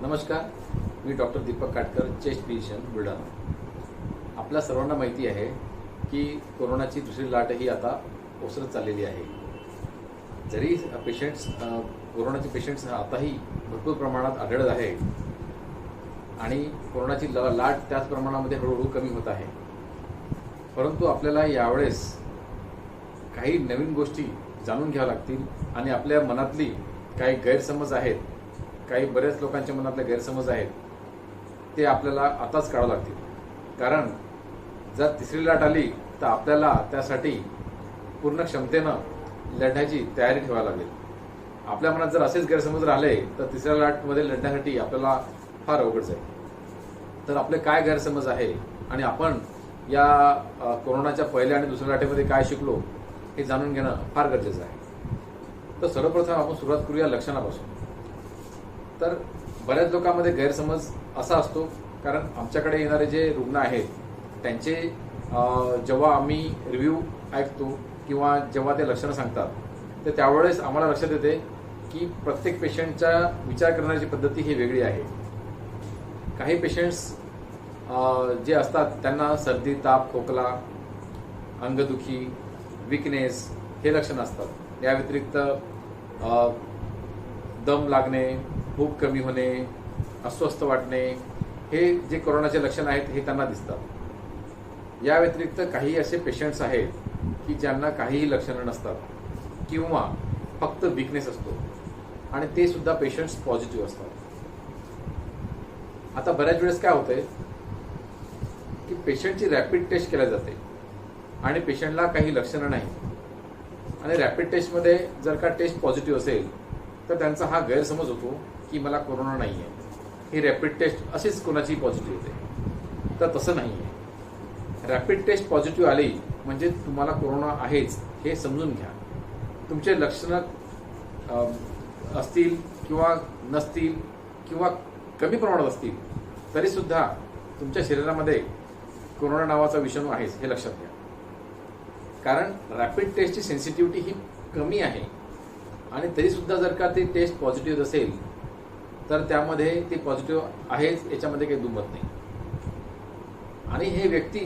नमस्कार, मी doctor Deepak Katkar, chest physician, Buldhana. आपल्या सर्वांना माहिती आहे की कोरोनाची दुसरी लाट ही आता ओसरत चाललेली आहे. जरी कोरोनाचे पेशंट्स आताही भरपूर प्रमाणात आढळत आहे आणि कोरोनाची लाट त्याच प्रमाणामध्ये हळूहळू कमी होत आहे, परंतु आपल्याला यावेळेस काही नवीन गोष्टी जाणून घ्याव्या लागतील आणि आपल्या मनातली काही गैरसमज आहेत, काही बऱ्याच लोकांच्या मनातले गैरसमज आहेत, ते आपल्याला आताच काढावे लागतील. कारण जर तिसरी लाट आली तर आपल्याला त्यासाठी पूर्ण क्षमतेनं लढण्याची तयारी ठेवावी लागेल. आपल्या मनात जर असेच गैरसमज राहिले तर तिसऱ्या लाटमध्ये लढण्यासाठी आपल्याला फार अवघड जाईल. तर आपले काय गैरसमज आहे आणि आपण या कोरोनाच्या पहिल्या आणि दुसऱ्या लाटेमध्ये काय शिकलो हे जाणून घेणं फार गरजेचं आहे. तर सर्वप्रथम आपण सुरुवात करूया लक्षणापासून. तर बऱ्याच लोकांमध्ये गैरसमज असा असतो, कारण आमच्याकडे येणारे जे रुग्ण आहेत त्यांचे जेव्हा आम्ही रिव्ह्यू ऐकतो किंवा जेव्हा ते लक्षणं सांगतात तर त्यावेळेस आम्हाला लक्षात येते की प्रत्येक पेशंटचा विचार करण्याची पद्धती ही वेगळी आहे. काही पेशंट्स जे असतात त्यांना सर्दी, ताप, खोकला, अंगदुखी, विकनेस हे लक्षणं असतात. या व्यतिरिक्त दम लागणे, भूक कमी होणे, अस्वस्थ वाटणे हे जे कोरोनाचे लक्षण आहेत हे त्यांना दिसतात. या व्यतिरिक्त काही असे पेशंट्स आहेत की ज्यांना काहीही लक्षणं नसतात किंवा फक्त विकनेस असतो आणि ते सुद्धा पेशंट्स पॉझिटिव्ह असतात. आता बऱ्याच वेळेस काय होतंय की पेशंटची रॅपिड टेस्ट केली जाते आणि पेशंटला काही लक्षणं नाही आणि रॅपिड टेस्टमध्ये जर का टेस्ट पॉझिटिव्ह असेल तर त्यांचा हा गैरसमज होतो की मला कोरोना नाही आहे. ही रॅपिड टेस्ट अशीच कोणाची पॉझिटिव्ह होते, तर तसं नाही आहे. रॅपिड टेस्ट पॉझिटिव्ह आली म्हणजे तुम्हाला कोरोना आहेच हे समजून घ्या. तुमचे लक्षणं असतील किंवा नसतील किंवा कमी प्रमाणात असतील तरीसुद्धा तुमच्या शरीरामध्ये कोरोना नावाचा विषाणू आहेच हे लक्षात घ्या. कारण रॅपिड टेस्टची सेन्सिटिव्हिटी ही कमी आहे आणि तरीसुद्धा जर का ती टेस्ट पॉझिटिव्ह असेल तर त्यामध्ये ती पॉझिटिव्ह आहेच याच्यामध्ये काही दुमत नाही. आणि हे व्यक्ती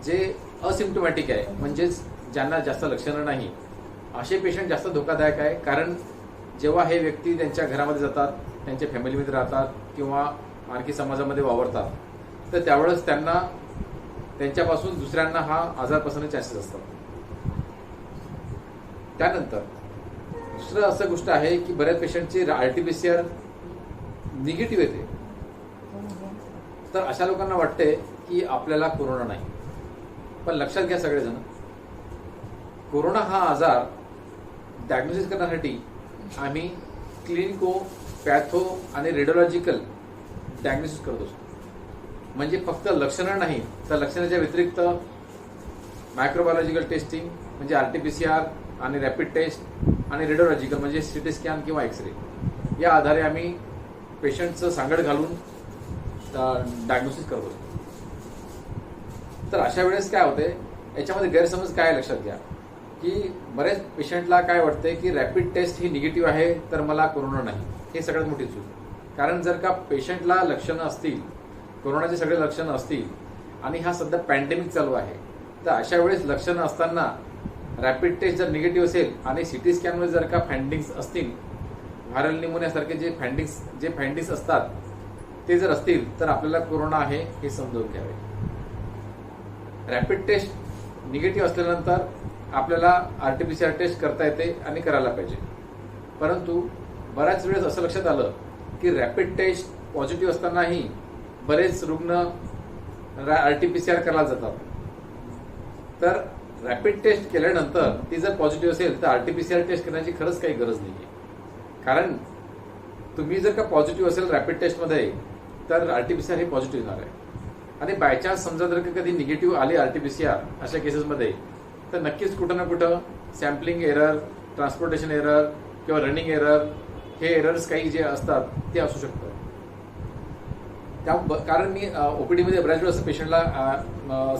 जे असिम्प्टोमॅटिक आहे, म्हणजेच ज्यांना जास्त लक्षणं नाही, असे पेशंट जास्त धोकादायक आहे. कारण जेव्हा हे व्यक्ती त्यांच्या घरामध्ये जातात, त्यांच्या फॅमिलीमध्ये राहतात किंवा आणखी समाजामध्ये वावरतात तर त्यावेळेस त्यांना त्यांच्यापासून दुसऱ्यांना हा आजार पसरण्याचे चान्सेस असतात. त्यानंतर दुसरं असं गोष्ट आहे की बऱ्याच पेशंटची RT-PCR निगेटिव्ह येते. तर अशा लोकांना वाटते की आपल्याला कोरोना नाही. पण लक्षात घ्या सगळेजण, कोरोना हा आजार डायग्नोसिस करण्यासाठी आम्ही क्लिनिको, पॅथो आणि रेडिओलॉजिकल डायग्नोसिस करत असतो. म्हणजे फक्त लक्षणं नाही तर लक्षणाच्या व्यतिरिक्त मायक्रोबायोलॉजिकल टेस्टिंग म्हणजे RT-PCR आणि रॅपिड टेस्ट आणि रेडिओलॉजिकल म्हणजे CT स्कॅन किंवा एक्सरे या आधारे आम्ही पेशंटचं सांगड घालून डायग्नोसिस करत असतो. तर अशा वेळेस काय होते, याच्यामध्ये गैरसमज काय लक्षात घ्या की बरेच पेशंटला काय वाटते की रॅपिड टेस्ट ही निगेटिव्ह आहे तर मला कोरोना नाही. हे सगळ्यात मोठी चूक. कारण जर का पेशंटला लक्षणं असतील, कोरोनाचे सगळे लक्षणं असतील आणि हा सध्या पॅन्डेमिक चालू आहे, तर अशा वेळेस लक्षणं असताना रॅपिड टेस्ट जर निगेटिव्ह असेल आणि CT स्कॅनमध्ये जर का फाइंडिंग्स असतील, व्हायरल निमोनियासारखे जे फाइंडिंग्स असतात ते जर असतील तर आपल्याला कोरोना आहे हे समजावून घ्यावे. रॅपिड टेस्ट निगेटिव्ह असल्यानंतर आपल्याला RT-PCR टेस्ट करता येते आणि करायला पाहिजे. परंतु बऱ्याच वेळेस असं लक्षात आलं की रॅपिड टेस्ट पॉझिटिव्ह असतानाही बरेच रुग्ण RT-PCR करायला जातात. तर रॅपिड टेस्ट केल्यानंतर ती जर पॉझिटिव्ह असेल तर RT-PCR टेस्ट करण्याची खरंच काही गरज नाही आहे. कारण तुम्ही जर का पॉझिटिव्ह असेल रॅपिड टेस्टमध्ये तर RT-PCR हे पॉझिटिव्ह येणार आहे. आणि बायचान्स समजा जर का कधी निगेटिव्ह आले RT-PCR अशा केसेसमध्ये तर नक्कीच कुठं ना कुठं सॅम्पलिंग एरर, ट्रान्सपोर्टेशन एरर किंवा रनिंग एरर हे एरर्स काही जे असतात ते असू शकतात. कारण मी OPDमध्ये बऱ्याच वेळेस पेशंटला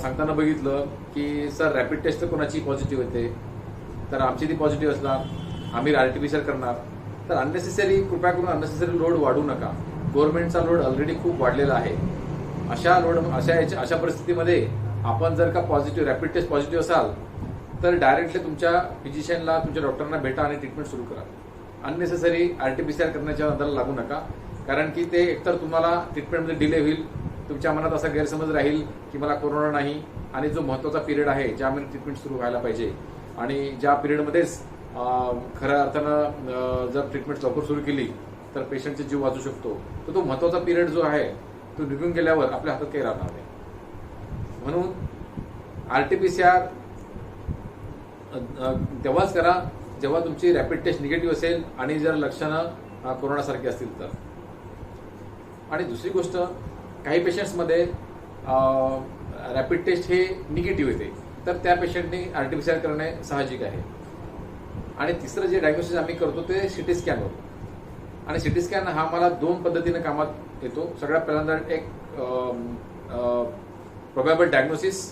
सांगताना बघितलं की सर रॅपिड टेस्ट तर कोणाची पॉझिटिव्ह येते, तर आमची ती पॉझिटिव्ह असणार, आम्ही RT-PCR करणार. तर कृपया करून अननेसेसरी लोड वाढू नका. गव्हर्नमेंटचा लोड ऑलरेडी खूप वाढलेला आहे. अशा परिस्थितीमध्ये आपण जर का रॅपिड टेस्ट पॉझिटिव्ह असाल तर डायरेक्टली तुमच्या फिजिशियनला, तुमच्या डॉक्टरना भेटा आणि ट्रीटमेंट सुरू करा. अननेसेसरी RT-PCR करण्याच्या नादाला लागू नका, कारण की ते एकतर तुम्हाला ट्रीटमेंटमध्ये डिले होईल, तुमच्या मनात असा गैरसमज राहील की मला कोरोना नाही, आणि जो महत्त्वाचा पिरियड आहे ज्यामध्ये ट्रीटमेंट सुरू व्हायला पाहिजे आणि ज्या पिरियडमध्येच खऱ्या अर्थानं जर ट्रीटमेंट लवकर सुरू केली तर पेशंटचा जीव वाचू शकतो, तर तो महत्त्वाचा पिरियड जो आहे तो निघून गेल्यावर आपल्या हातात काही राहणार नाही. म्हणून RT-PCR तेव्हाच करा जेव्हा तुमची रॅपिड टेस्ट निगेटिव्ह असेल आणि जर लक्षणं कोरोनासारखी असतील तर. आणि दुसरी गोष्ट, काही पेशंट्समध्ये रॅपिड टेस्ट हे निगेटिव्ह येते, तर त्या पेशंटनी RT-PCR करणे साहजिक आहे. आणि तिसरं जे डायग्नोसिस आम्ही करतो ते CT स्कॅनवर. आणि CT स्कॅन हा मला 2 पद्धतीने कामात येतो. सगळ्यात पहिल्यांदा एक प्रोबॅबल डायग्नोसिस,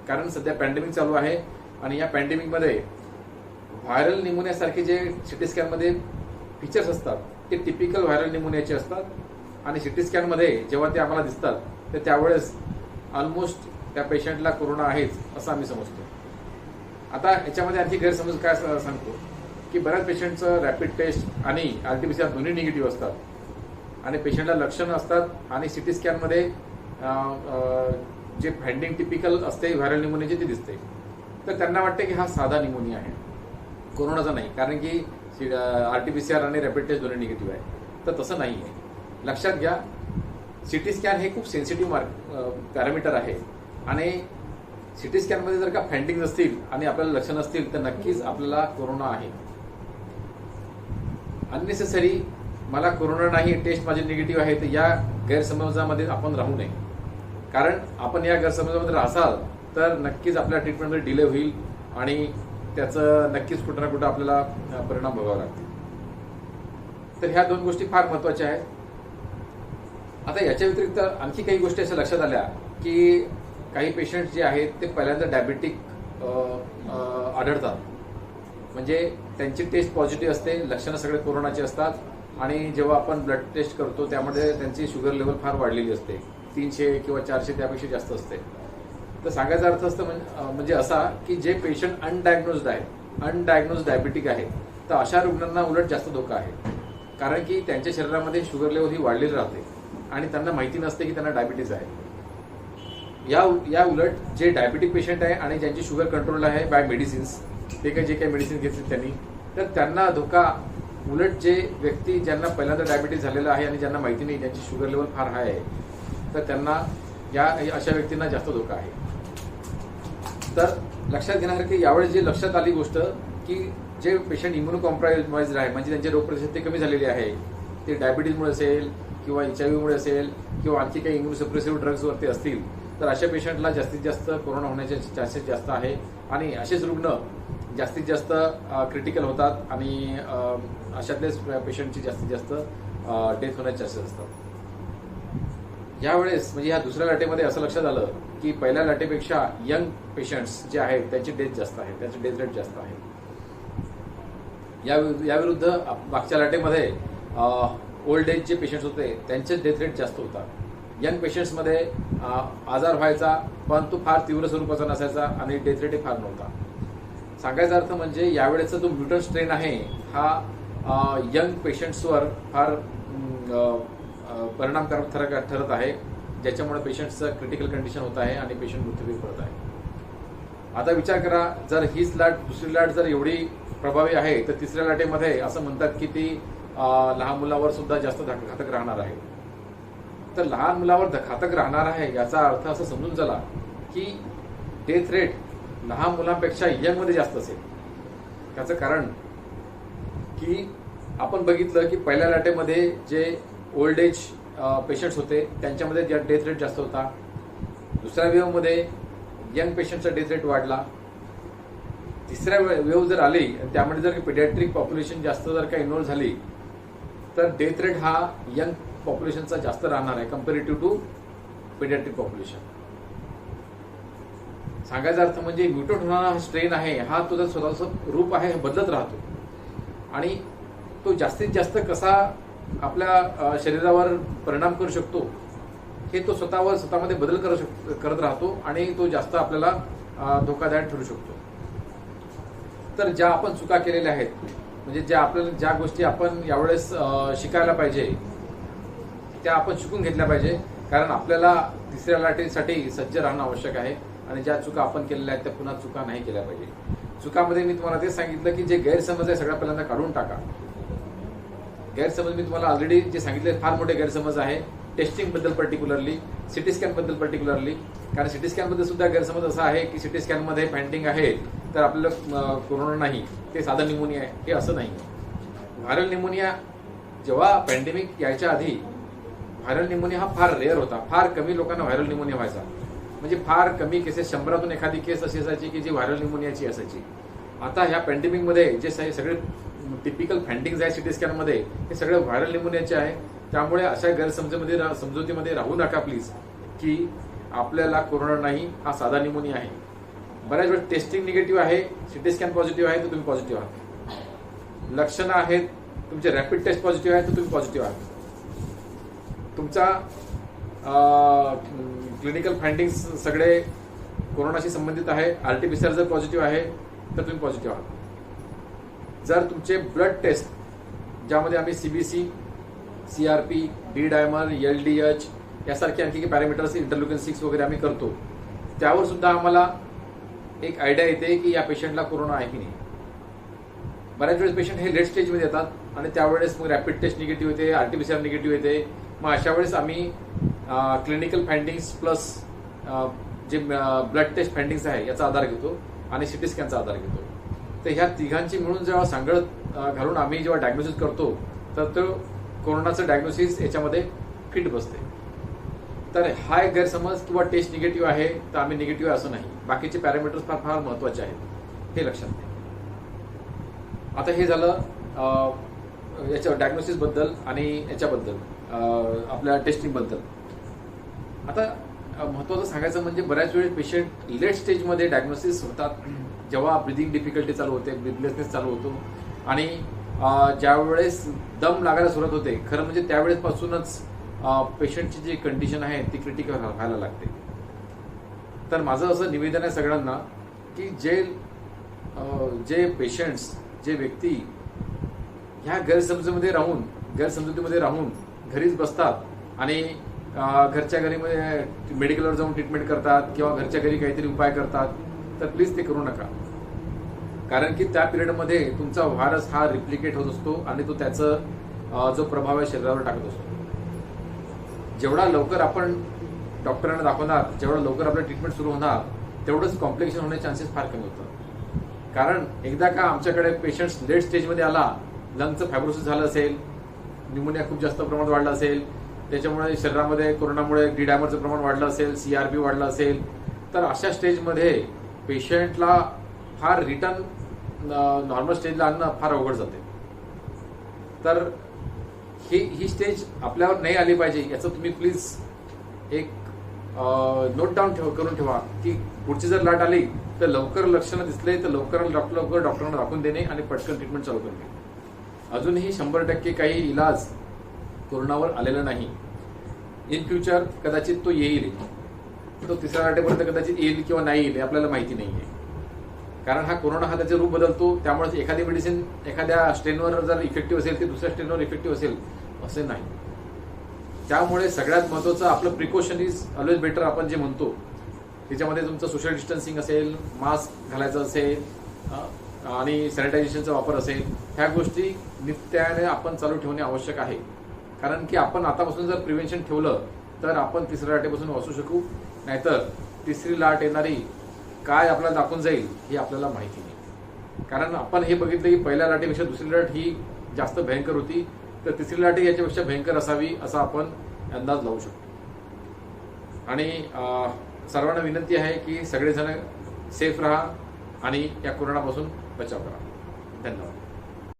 कारण सध्या पॅन्डेमिक चालू आहे आणि या पॅन्डेमिकमध्ये व्हायरल निमोनियासारखे जे CT स्कॅनमध्ये फीचर्स असतात ते टिपिकल व्हायरल निमोनियाचे असतात. आणि CT स्कॅनमध्ये जेव्हा ते आम्हाला दिसतात तर त्यावेळेस ऑलमोस्ट त्या पेशंटला कोरोना आहेच असं आम्ही समजतो. आता याच्यामध्ये आणखी गैरसमज काय सांगतो की बऱ्याच पेशंटचं रॅपिड टेस्ट आणि RT-PCR दोन्ही निगेटिव्ह असतात आणि पेशंटला लक्षणं असतात आणि CT स्कॅनमध्ये जे फाइंडिंग टिपिकल असते व्हायरल निमोनियाचे ते दिसते, तर त्यांना वाटते की हा साधा निमोनिया आहे, कोरोनाचा नाही, कारण की RT-PCR आणि रॅपिड टेस्ट दोन्ही निगेटिव्ह आहे. तर तसं नाही आहे. लक्षात घ्या, CT स्कॅन हे खूप सेन्सिटिव्ह पॅरामीटर आहे आणि CT स्कॅनमध्ये जर का फाइंडिंग असतील आणि आपल्याला लक्षणं असतील तर नक्कीच आपल्याला कोरोना आहे. अननेसेसरी मला कोरोना नाही, टेस्ट माझी निगेटिव्ह आहे, तर या गैरसमजामध्ये आपण राहू नये. कारण आपण या गैरसमजामध्ये राहाल तर नक्कीच आपल्या ट्रीटमेंटमध्ये डिले होईल आणि त्याचं नक्कीच कुठं ना कुठं आपल्याला परिणाम भोगावे लागतील. तर ह्या 2 गोष्टी फार महत्त्वाच्या आहेत. आता याच्या व्यतिरिक्त आणखी काही गोष्टी अशा लक्षात आल्या की काही पेशंट जे आहेत ते पहिल्यांदा डायबेटिक आढळतात, म्हणजे त्यांची टेस्ट पॉझिटिव्ह असते, लक्षणं सगळे कोरोनाची असतात आणि जेव्हा आपण ब्लड टेस्ट करतो त्यामध्ये त्यांची शुगर लेवल फार वाढलेली असते, 300 किंवा 400 त्यापेक्षा जास्त असते. तर सांगायचा अर्थ असतं म्हणजे असा की जे पेशंट अनडायग्नोज्ड डायबेटिक आहे, तर अशा रुग्णांना उलट जास्त धोका आहे, कारण की त्यांच्या शरीरामध्ये शुगर लेवल ही वाढलेली राहते आणि त्यांना माहिती नसते की त्यांना डायबिटीज आहे. या उलट जे डायबेटिक पेशंट आहे आणि ज्यांची शुगर कंट्रोल आहे बाय मेडिसिन्स, ते जे काही मेडिसिन घेतली त्यांनी, तर त्यांना धोका उलट जे व्यक्ती ज्यांना पहिल्यांदा डायबिटीज झालेला आहे आणि ज्यांना माहिती नाही, ज्यांची शुगर लेवल फार हाय आहे, तर त्यांना अशा व्यक्तींना जास्त धोका आहे. तर लक्षात घेण्यासारखी यावेळेस जे लक्षात आली गोष्ट की जे पेशंट इम्युनो कॉम्प्रोमाइज्ड आहे, म्हणजे त्यांची रोगप्रतिशक्ती कमी झालेली आहे, ते डायबिटीजमुळे असेल किंवा HIV असेल किंवा आणखी काही इम्युनोसप्रेसिव्ह ड्रग्सवरती असतील, तर अशा पेशंटला जास्तीत जास्त कोरोना होण्याचे चान्सेस जास्त आहे आणि असेच रुग्ण जास्तीत जास्त क्रिटिकल होतात आणि अशातलेच पेशंटची जास्तीत जास्त डेथ होण्याचे चान्सेस असतात. यावेळेस म्हणजे ह्या दुसऱ्या लाटेमध्ये असं लक्षात आलं की पहिल्या लाटेपेक्षा यंग पेशंट्स जे आहेत त्यांची डेथ जास्त आहे, त्यांचं डेथ रेट जास्त आहे. याविरुद्ध मागच्या लाटेमध्ये ओल्ड एज जे पेशंट्स होते त्यांचे डेथ रेट जास्त होता. यंग पेशंट्समध्ये आजार व्हायचा पण तो फार तीव्र स्वरूपाचा नसायचा आणि डेथ रेट फार नव्हता. सांगायचा अर्थ म्हणजे यावेळेचा जो म्युटंट स्ट्रेन आहे हा यंग पेशंट्सवर फार परिणामकारक ठरत आहे, ज्याच्यामुळे पेशंट्सचं क्रिटिकल कंडिशन होत आहे आणि पेशंट मृत्यूमुखी पडत आहे. आता विचार करा, जर हीच दुसरी लाट जर एवढी प्रभावी आहे तर तिसऱ्या लाटेमध्ये असं म्हणतात की ती लहान मुलावर सुद्धा जास्त घातक राहणार आहे. तर लहान मुलावर घातक राहणार आहे याचा अर्थ असं समजून चला की डेथ रेट लहान मुलांपेक्षा यंगमध्ये जास्त असेल. त्याचं कारण की आपण बघितलं की पहिल्या लाटेमध्ये जे ओल्ड एज पेशंट्स होते त्यांच्यामध्ये डेथ रेट जास्त होता. दुसऱ्या वेव्हमध्ये यंग पेशंटचा डेथ रेट वाढला. तिसऱ्या वेव्ह जर आली आणि त्यामध्ये जर पिडियाट्रिक पॉप्युलेशन जास्त जर का इन्व्हॉल्व झाली तर डेथ रेट हा यंग पॉप्युलेशनचा जास्त राहणार आहे कम्पेरेटिव्ह टू पिडियाट्रिक पॉप्युलेशन. सांगायचा अर्थ म्हणजे म्युटेट होणारा हा स्ट्रेन आहे हा तुझं स्वतःचं रूप आहे बदलत राहतो आणि तो जास्तीत जास्त कसा आपल्या शरीरावर परिणाम करू शकतो हे तो स्वतःमध्ये बदल करत राहतो आणि तो जास्त आपल्याला धोकादायक ठरू शकतो. तर ज्या आपण चुका केलेल्या आहेत, म्हणजे ज्या गोष्टी आपण यावेळेस शिकायला पाहिजे त्या आपण शिकून घेतल्या पाहिजे, कारण आपल्याला तिसऱ्या लाटेसाठी सज्ज राहणं आवश्यक आहे आणि ज्या चुका आपण केलेल्या आहेत त्या पुन्हा चुका नाही केल्या पाहिजे. चुकामध्ये मी तुम्हाला तेच सांगितलं की जे गैरसमज आहे सगळ्या पहिल्यांदा काढून टाका. गैरसमज मी तुम्हाला ऑलरेडी जे सांगितले फार मोठे गैरसमज आहे. टेस्टिंग बद्दल पर्टिक्युलरली, सिटी स्कॅन बद्दल पर्टिक्युलरली, कारण सिटी स्कॅन मध्ये सुद्धा गैरसमज असा आहे की सिटी स्कॅन मध्ये पेंटिंग आहे तर आपल्याला कोरोना नाही, ते साधा निमोनिया आहे. हे असं नाही. व्हायरल निमोनिया जेव्हा पॅन्डेमिक यायच्या आधी व्हायरल निमोनिया हा फार रेअर होता. फार कमी लोकांना व्हायरल निमोनिया व्हायचा, म्हणजे फार कमी केसेस, 100तून एखादी केस अशी असायची की जी व्हायरल निमोनियाची असायची. आता ह्या पॅन्डेमिकमध्ये जे सगळे टिपिकल फाइंडिंग्स आहे सिटी स्कॅनमध्ये हे सगळे व्हायरल निमोनियाचे आहे. त्यामुळे अशा समजुतीमध्ये राहू नका प्लीज की आपल्याला कोरोना नाही, हा साधा निमोनिया आहे. बऱ्याच वेळ टेस्टिंग निगेटिव्ह आहे, सिटी स्कॅन पॉझिटिव्ह आहे तर तुम्ही पॉझिटिव्ह आहात. लक्षणं आहेत, तुमचे रॅपिड टेस्ट पॉझिटिव्ह आहे तर तुम्ही पॉझिटिव्ह आहात. तुमचा क्लिनिकल फाइंडिंग्स सगळे कोरोनाशी संबंधित आहे. आरटीपीसीआर जर पॉझिटिव्ह आहे तर तुम्ही पॉझिटिव्ह आहात. जर तुमचे ब्लड टेस्ट ज्यामध्ये आम्ही CBC, CRP, D dimer, LDH यासारखे आणखी पॅरामीटर्स, इंटरल्युकिन 6 वगैरे आम्ही करतो, त्यावर सुद्धा आम्हाला एक आयडिया येते की या पेशंटला कोरोना आहे की नाही. बऱ्याच वेळेस पेशंट हे लेट स्टेजमध्ये येतात आणि त्यावेळेस मग रॅपिड टेस्ट निगेटिव्ह येते, आरटीपीसीआर निगेटिव्ह येते. मग अशा वेळेस आम्ही क्लिनिकल फाइंडिंग्स प्लस जे ब्लड टेस्ट फाइंडिंग्स आहे याचा आधार घेतो आणि सिटी स्कॅनचा आधार घेतो. तर ह्या तिघांची मिळून जेव्हा सांगड घालून आम्ही जेव्हा डायग्नोसिस करतो तर तो कोरोनाचं डायग्नोसिस याच्यामध्ये फिट बसते. तर हा एक गैरसमज किंवा टेस्ट निगेटिव्ह आहे तर आम्ही निगेटिव्ह असं नाही, बाकीचे पॅरामीटर्स फार फार महत्वाचे आहेत, हे लक्षात घ्या. आता हे झालं याच्या डायग्नोसिस बद्दल आणि याच्याबद्दल आपल्या टेस्टिंग बद्दल. आता महत्वाचं सांगायचं म्हणजे बऱ्याच वेळेस पेशंट लेट स्टेजमध्ये डायग्नोसिस होतात, जेव्हा ब्रिदिंग डिफिकल्टी चालू होते, ब्रिथलेसनेस चालू होतो आणि ज्यावेळेस दम लागायला सुरुवात होते, खरं म्हणजे त्यावेळेसपासूनच पेशंटची जी कंडिशन आहे ती क्रिटिकल व्हायला लागते. तर माझं असं निवेदन आहे सगळ्यांना की जे पेशंट्स, जे व्यक्ती ह्या गैरसमजुतीमध्ये राहून घरीच बसतात आणि घरच्या घरी मेडिकलवर जाऊन ट्रीटमेंट करतात किंवा घरच्या घरी काहीतरी उपाय करतात, तर प्लीज ते करू नका. कारण की त्या पिरियडमध्ये तुमचा व्हायरस हा रिप्लिकेट होत असतो आणि तो त्याचा जो प्रभाव आहे शरीरावर टाकत असतो. जेवढा लवकर आपण डॉक्टरांना दाखवणार, जेवढा लवकर आपलं ट्रीटमेंट सुरू होणार, तेवढंच कॉम्प्लिकेशन होण्याचे चान्सेस फार कमी होतात. कारण एकदा का आमच्याकडे पेशंट्स लेट स्टेजमध्ये आला, लंगचं फायब्रोसिस झालं असेल, न्यूमोनिया खूप जास्त प्रमाणात वाढला असेल, त्याच्यामुळे शरीरामध्ये कोरोनामुळे डी डायमरचं प्रमाण वाढलं असेल, सीआरपी वाढलं असेल, तर अशा स्टेजमध्ये पेशंटला फार रिटर्न नॉर्मल स्टेजला आणणं फार अवघड जाते. तर ही स्टेज आपल्यावर नाही आली पाहिजे याचं तुम्ही प्लीज एक नोट डाऊन करून ठेवा की पुढची जर लाट आली तर लवकर लक्षणं दिसले तर लवकर डॉक्टरांना दाखवून देणे आणि पटकन ट्रीटमेंट चालू करणे. अजूनही 100% काही इलाज कोरोनावर आलेला नाही. इन फ्युचर कदाचित तो येईल, तो तिसऱ्या लाटेपर्यंत कदाचित येईल किंवा नाही येईल आपल्याला माहिती नाहीये. कारण हा कोरोना हा त्याचे रूप बदलतो, त्यामुळे एखादी मेडिसिन एखाद्या स्ट्रेनवर जर इफेक्टिव्ह असेल ते दुसऱ्या स्ट्रेनवर इफेक्टिव्ह असेल असे नाही. त्यामुळे सगळ्यात महत्वाचं आपलं प्रिकॉशन इज ऑलवेज बेटर आपण जे म्हणतो, त्याच्यामध्ये तुमचं सोशल डिस्टन्सिंग असेल, मास्क घालायचं असेल आणि सॅनिटायझेशनचा वापर असेल, ह्या गोष्टी नित्याने आपण चालू ठेवणे आवश्यक आहे. कारण की आपण आतापासून जर प्रिव्हेन्शन ठेवलं तर आपण तिसऱ्या लाटेपासून वाचू शकू. नाहीतर तिसरी लाट येणारी काय आपल्याला दाखवून जाईल हे आपल्याला माहिती नाही. कारण आपण हे बघितलं की पहिल्या लाटेपेक्षा दुसरी लाट ही जास्त भयंकर होती, तर तिसरी लाट याच्यापेक्षा भयंकर असावी असा आपण अंदाज लावू शकतो. आणि सर्वांना विनंती आहे की सगळेजण सेफ राहा आणि या कोरोनापासून बचाव करा. धन्यवाद.